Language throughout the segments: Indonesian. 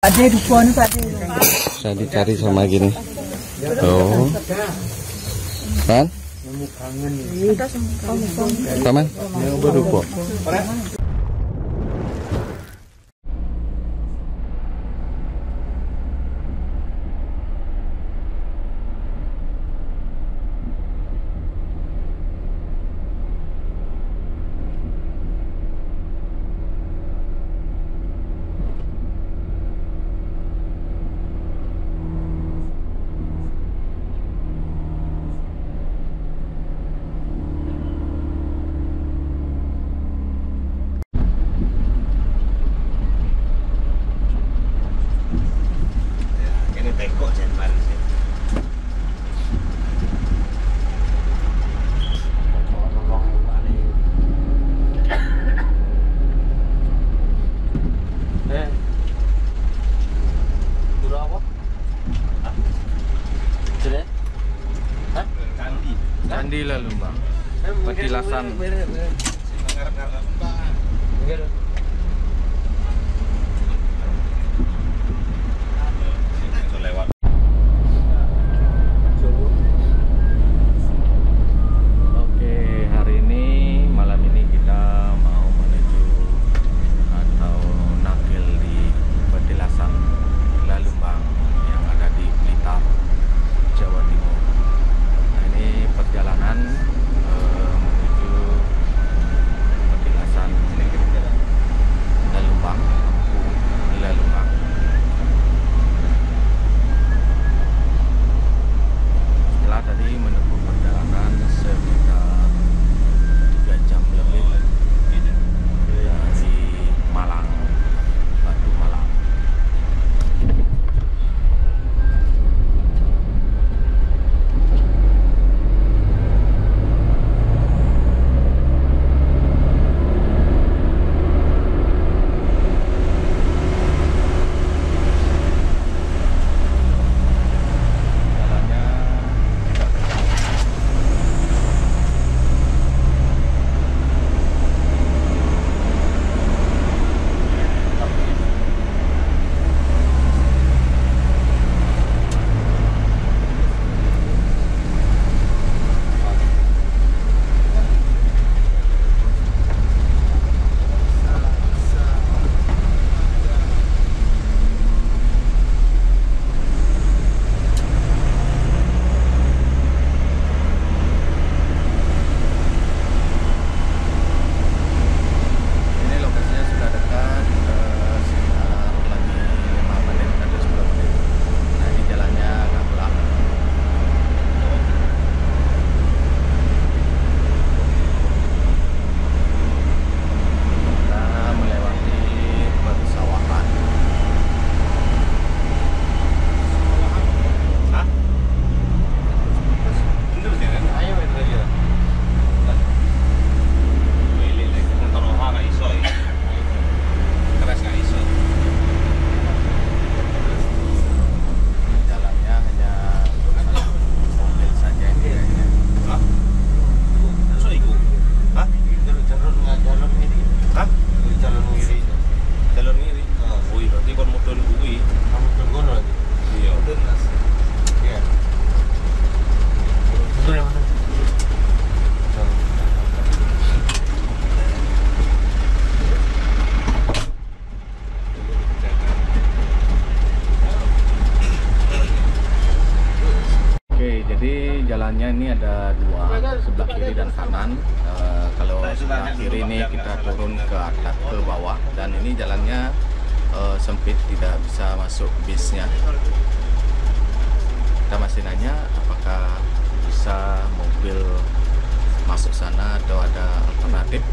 Ada dukun Pak. Bisa dicari sama gini. Tuh. Kan? Paman? Yang berdupo. Candi lalu bang, petilasan. Oke, hari ini malam ini kita mau menuju atau nakil di petilasan Lalumbang yang ada di Blitar, Jawa Timur. Nah, ini perjalanan menuju petilasan Lalumbang, Kampung Lalumbang. Setelah tadi menempuh perjalanan sekitar 3 jam lebih dari Malang, Batu Malang. Jalannya ini ada dua, sebelah kiri dan kanan. Kalau sebelah kiri ini kita turun ke atas, ke bawah, dan ini jalannya sempit, tidak bisa masuk bisnya. Kita masih nanya apakah bisa mobil masuk sana atau ada alternatif.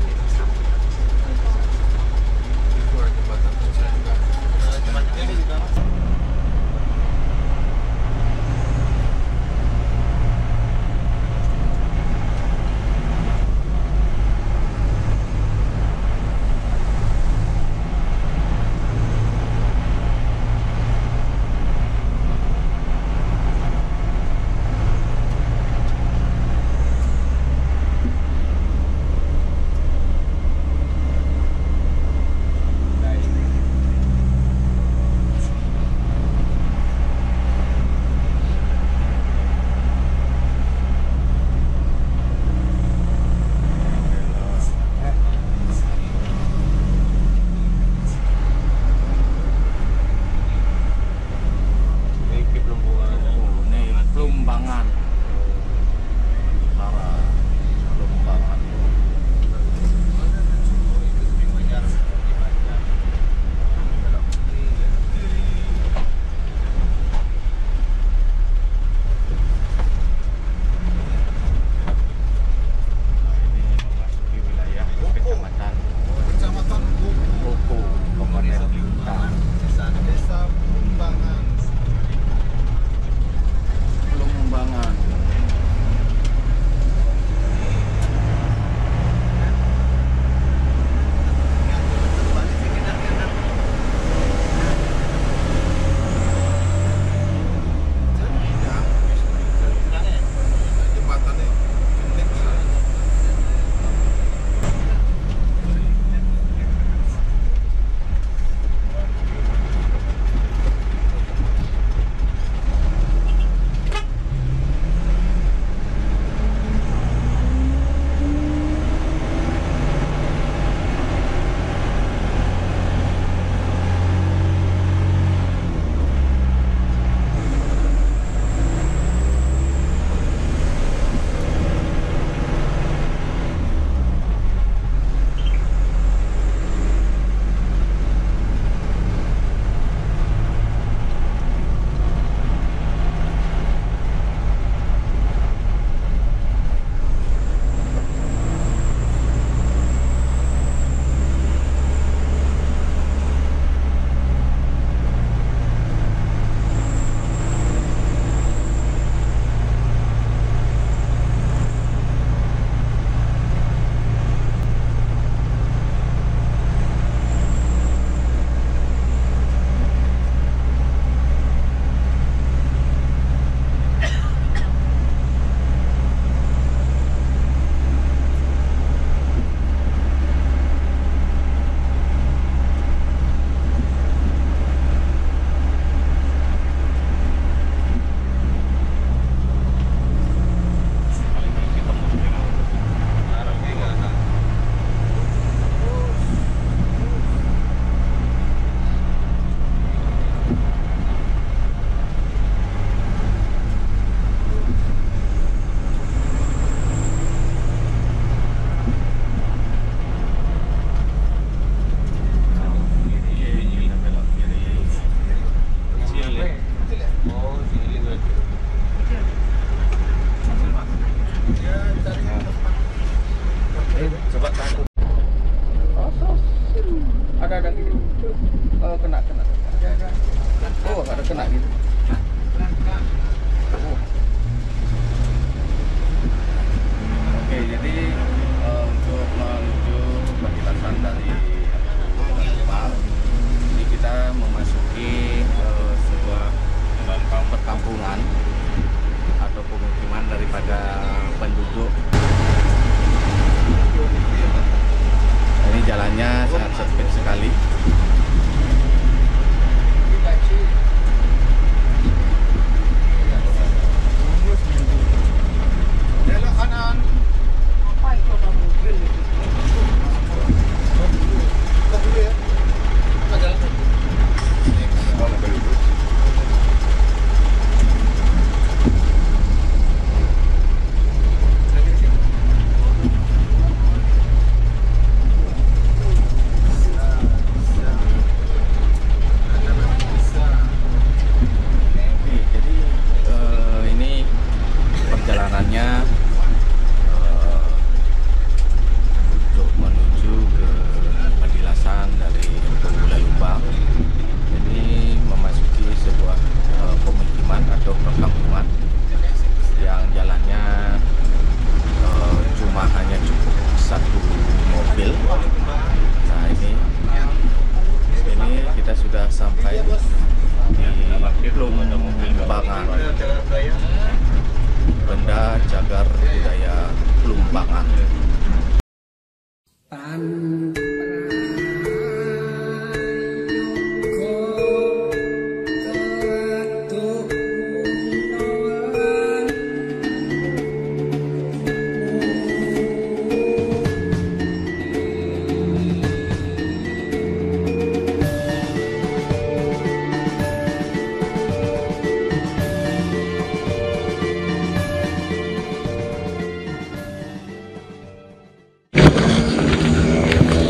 cagar budaya Plumbangan.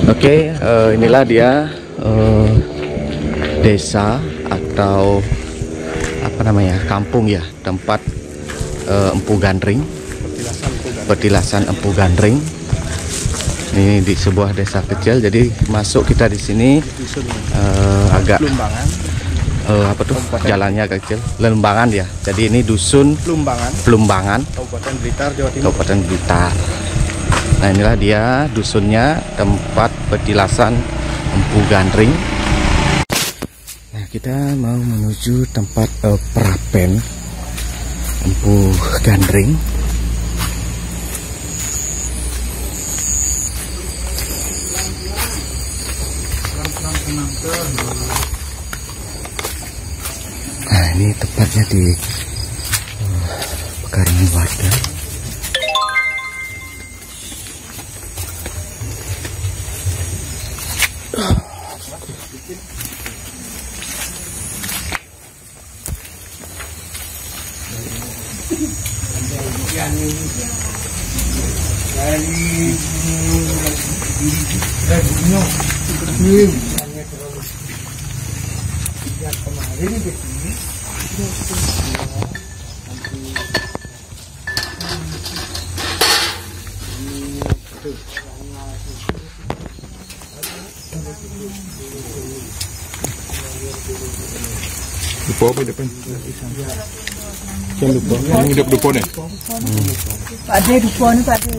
Oke, inilah dia desa atau apa namanya, kampung ya, tempat Empu Gandring, petilasan Empu Gandring. Ini di sebuah desa kecil, jadi masuk kita di sini agak apa tuh jalannya kecil, Lembangan ya. Jadi ini dusun Plumbangan, Kabupaten Blitar, Jawa Timur. Kabupaten Blitar. Nah, inilah dia dusunnya, tempat petilasan Empu Gandring. Nah, kita mau menuju tempat perapen Empu Gandring. Nah, ini tepatnya di pekarangan warga. Dupo apa depan? Jangan lupa. Ini udah dupo nih. Pak De dupo nih Pak De.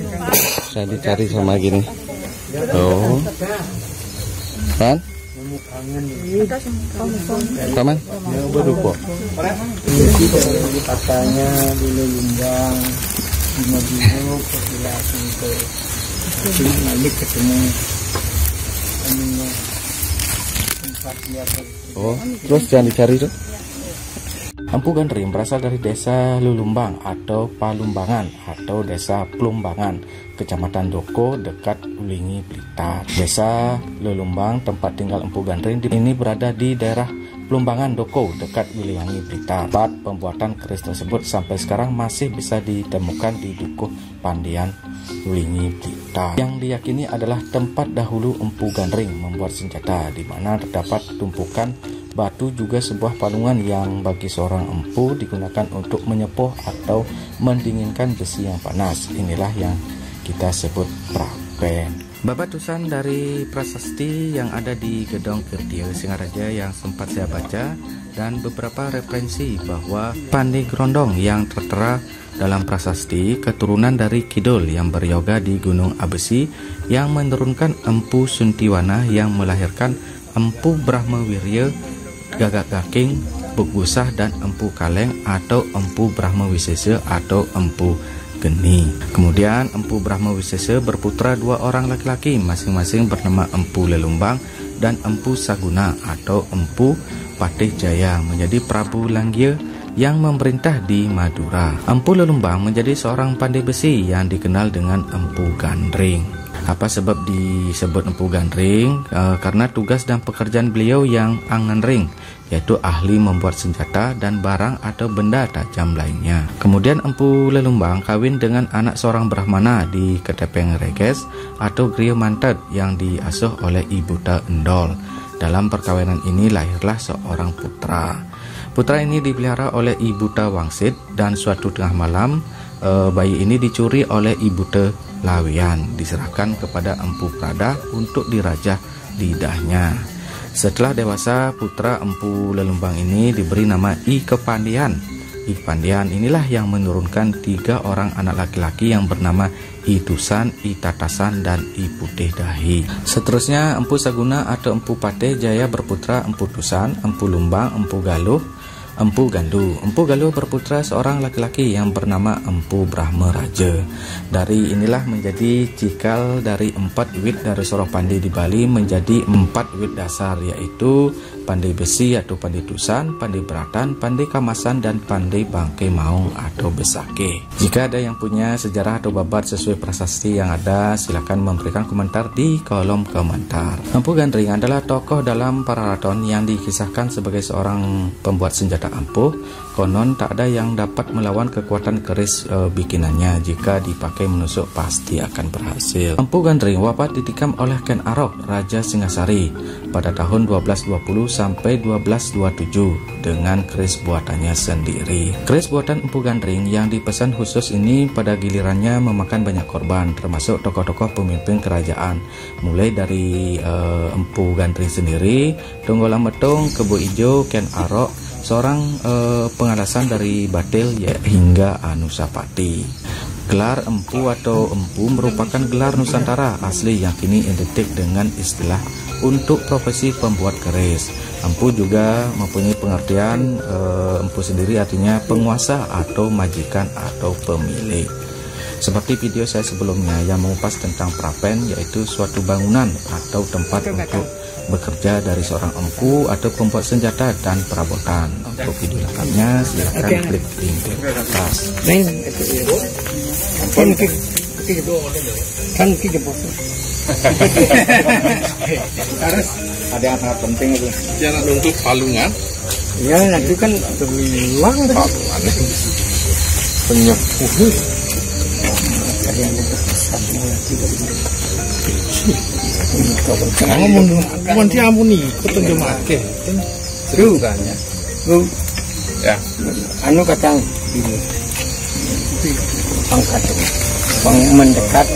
Saya dicari sama gini. Oh. Kan? Taman? Dupo. Katanya dulu Lumbang di Madinah populasi itu. Ini ketemu tempat dia. Oh, terus jangan dicari tuh. Empu Gandring berasal dari desa Lulumbang atau Palumbangan atau desa Plumbangan, kecamatan Doko, dekat Ulingi, Blitar. Desa Lulumbang, tempat tinggal Empu Gandring ini berada di daerah Plumbangan Doko, dekat Ulingi, Blitar. Tempat pembuatan keris tersebut sampai sekarang masih bisa ditemukan di Dukuh Pandian, Ulingi, Blitar. Yang diyakini adalah tempat dahulu Empu Gandring membuat senjata, di mana terdapat tumpukan batu, juga sebuah palungan yang bagi seorang empu digunakan untuk menyepuh atau mendinginkan besi yang panas. Inilah yang kita sebut prapen. Babatusan dari prasasti yang ada di Gedong Kirtil Singaraja yang sempat saya baca, dan beberapa referensi bahwa Pandi Grondong yang tertera dalam prasasti keturunan dari Kidul yang beryoga di Gunung Abesi yang menurunkan Empu Suntiwana yang melahirkan Empu Brahmawirya, Gagak Gaking, Bukgusah, dan Empu Kaleng atau Empu Brahmawisesa atau Empu Geni. Kemudian Empu Brahmawisesa berputra 2 orang laki-laki, masing-masing bernama Empu Lelumbang dan Empu Saguna atau Empu Patih Jaya menjadi Prabu Langya yang memerintah di Madura. Empu Lelumbang menjadi seorang pandai besi yang dikenal dengan Empu Gandring. Apa sebab disebut Empu Gandring? Karena tugas dan pekerjaan beliau yang anganring, yaitu ahli membuat senjata dan barang atau benda tajam lainnya. Kemudian Empu Lelumbang kawin dengan anak seorang Brahmana di Ketepeng Reges atau Griya Mantet yang diasuh oleh Ibu Ta Endol. Dalam perkawinan ini lahirlah seorang putra. Putra ini dipelihara oleh Ibu Ta Wangsit, dan suatu tengah malam bayi ini dicuri oleh Ibu Ta Lawian, diserahkan kepada Empu Prada untuk dirajah lidahnya. Setelah dewasa, putra Empu Lelumbang ini diberi nama I Kepandian. I Kepandian inilah yang menurunkan 3 orang anak laki-laki yang bernama I Tusan, I Tatasan, dan I Putih Dahi. Seterusnya Empu Saguna atau Empu Patih Jaya berputra Empu Tusan, Empu Lumbang, Empu Galuh, Empu Gandu. Empu Gandu berputra seorang laki-laki yang bernama Empu Brahma Raja. Dari inilah menjadi cikal dari 4 wit dari Suropandi di Bali menjadi 4 wit dasar, yaitu Pandai Besi atau Pandai Tusan, Pandai Beratan, Pandai Kamasan, dan Pandai Bangkai Maung atau Besake. Jika ada yang punya sejarah atau babat sesuai prasasti yang ada, silakan memberikan komentar di kolom komentar. Empu Gandring adalah tokoh dalam Pararaton yang dikisahkan sebagai seorang pembuat senjata ampuh. Konon tak ada yang dapat melawan kekuatan keris bikinannya. Jika dipakai menusuk pasti akan berhasil. Empu Gandring wafat ditikam oleh Ken Arok, Raja Singasari pada tahun 1220 sampai 1227 dengan keris buatannya sendiri. Keris buatan Empu Gandring yang dipesan khusus ini pada gilirannya memakan banyak korban, termasuk tokoh-tokoh pemimpin kerajaan, mulai dari Empu Gandring sendiri, Tunggolang Metung, Kebo Ijo, Ken Arok, seorang pengalasan dari Batil hingga Anusapati. Gelar empu atau empu merupakan gelar Nusantara asli yang kini identik dengan istilah untuk profesi pembuat keris. Empu juga mempunyai pengertian empu sendiri artinya penguasa atau majikan atau pemilik. Seperti video saya sebelumnya yang mengupas tentang prapen, yaitu suatu bangunan atau tempat untuk bekerja dari seorang empu atau pembuat senjata dan perabotan. Untuk video lengkapnya silahkan klik link di atas. Harus ada yang sangat penting itu. Jangan untuk palungan. Ya nanti kan berulang Palungan. penyepuh. Kamu mau diampuni, ketunjuk make. Seru kan ya. Ya. Anu kacang ini. Pangkat. Bang mendekat.